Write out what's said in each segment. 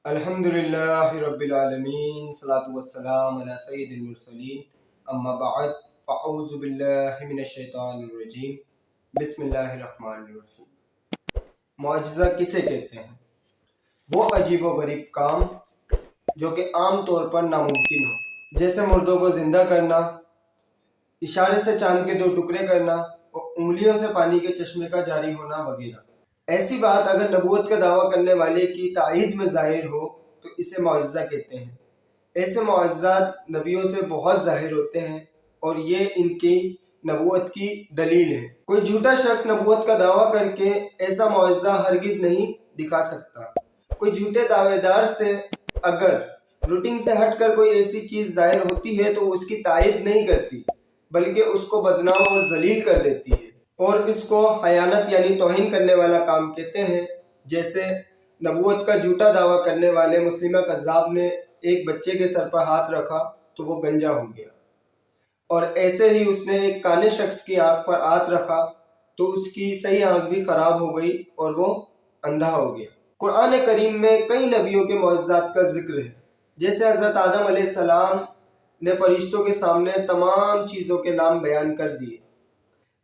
الحمدللہ رب العالمین، صلاۃ والسلام علی سید المرسلین، اما بعد فاعوذ باللہ من الشیطان الرجیم، بسم اللہ الرحمن الرحیم۔ معجزہ کسے کہتے ہیں؟ وہ عجیب و غریب کام جو کہ عام طور پر ناممکن ہو، جیسے مردوں کو زندہ کرنا، اشارے سے چاند کے 2 ٹکڑے کرنا اور انگلیوں سے پانی کے چشمے کا جاری ہونا وغیرہ۔ ایسی بات اگر نبوت کا دعویٰ کرنے والے کی تائید میں ظاہر ہو تو اسے معجزہ کہتے ہیں۔ ایسے معجزات نبیوں سے بہت ظاہر ہوتے ہیں اور یہ ان کی نبوت کی دلیل ہے۔ کوئی جھوٹا شخص نبوت کا دعویٰ کر کے ایسا معجزہ ہرگز نہیں دکھا سکتا۔ کوئی جھوٹے دعوے دار سے اگر روٹین سے ہٹ کر کوئی ایسی چیز ظاہر ہوتی ہے تو اس کی تائید نہیں کرتی، بلکہ اس کو بدنام اور ذلیل کر دیتی ہے، اور اس کو خیانت یعنی توہین کرنے والا کام کہتے ہیں۔ جیسے نبوت کا جھوٹا دعویٰ کرنے والے مسلمہ کذاب نے ایک بچے کے سر پر ہاتھ رکھا تو وہ گنجا ہو گیا، اور ایسے ہی اس نے ایک کانے شخص کی آنکھ پر ہاتھ رکھا تو اس کی صحیح آنکھ بھی خراب ہو گئی اور وہ اندھا ہو گیا۔ قرآن کریم میں کئی نبیوں کے معجزات کا ذکر ہے، جیسے حضرت آدم علیہ السلام نے فرشتوں کے سامنے تمام چیزوں کے نام بیان کر دیے،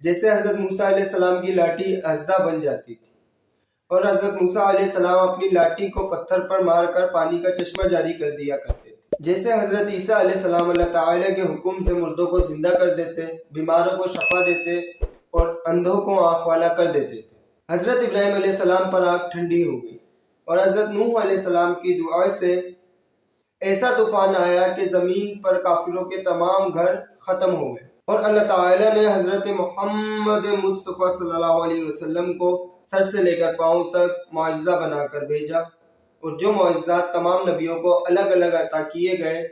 جیسے حضرت موسیٰ علیہ السلام کی لاٹھی اژدھا بن جاتی تھی، اور حضرت موسیٰ علیہ السلام اپنی لاٹھی کو پتھر پر مار کر پانی کا چشمہ جاری کر دیا کرتے تھے، جیسے حضرت عیسیٰ علیہ السلام اللہ تعالیٰ کے حکم سے مردوں کو زندہ کر دیتے، بیماروں کو شفا دیتے اور اندھوں کو آنکھ والا کر دیتے تھے۔ حضرت ابراہیم علیہ السلام پر آگ ٹھنڈی ہو گئی، اور حضرت نوح علیہ السلام کی دعا سے ایسا طوفان آیا کہ زمین پر کافروں کے تمام گھر ختم ہو گئے، اور اللہ تعالیٰ نے حضرت محمد مصطفیٰ صلی اللہ علیہ وسلم کو سر سے لے کر پاؤں تک معجزہ بنا کر بھیجا، اور جو معجزات تمام نبیوں کو الگ الگ عطا کیے گئے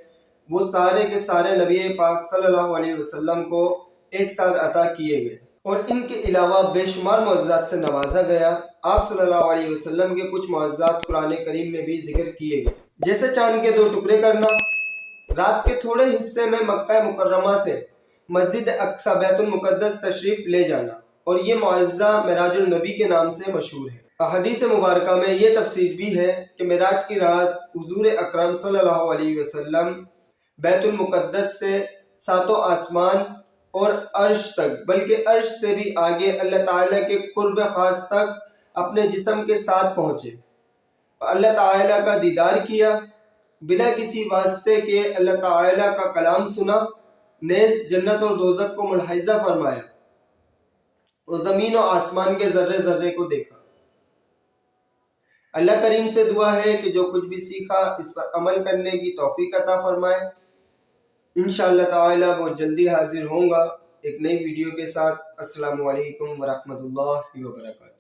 وہ سارے کے سارے نبی پاک صلی اللہ علیہ وسلم کو ایک ساتھ عطا کیے گئے، اور ان کے علاوہ بے شمار معجزات سے نوازا گیا۔ آپ صلی اللہ علیہ وسلم کے کچھ معجزات قرآن کریم میں بھی ذکر کیے گئے، جیسے چاند کے 2 ٹکڑے کرنا، رات کے تھوڑے حصے میں مکہ مکرمہ سے مسجد اقصی بیت المقدس تشریف لے جانا، اور یہ معجزہ معراج النبی کے نام سے مشہور ہے۔ احادیث مبارکہ میں یہ تفسیر بھی ہے کہ معراج کی رات حضور اکرم صلی اللہ علیہ وسلم بیت المقدس سے 7 آسمان اور عرش تک، بلکہ عرش سے بھی آگے اللہ تعالیٰ کے قرب خاص تک اپنے جسم کے ساتھ پہنچے، اللہ تعالیٰ کا دیدار کیا، بلا کسی واسطے کے اللہ تعالیٰ کا کلام سنا، نیز جنت اور دوزخ کو ملاحظہ فرمایا، اور زمین و آسمان کے ذرے ذرے کو دیکھا۔ اللہ کریم سے دعا ہے کہ جو کچھ بھی سیکھا اس پر عمل کرنے کی توفیق عطا فرمائے۔ انشاءاللہ تعالیٰ بہت جلدی حاضر ہوں گا ایک نئی ویڈیو کے ساتھ۔ السلام علیکم ورحمۃ اللہ وبرکاتہ۔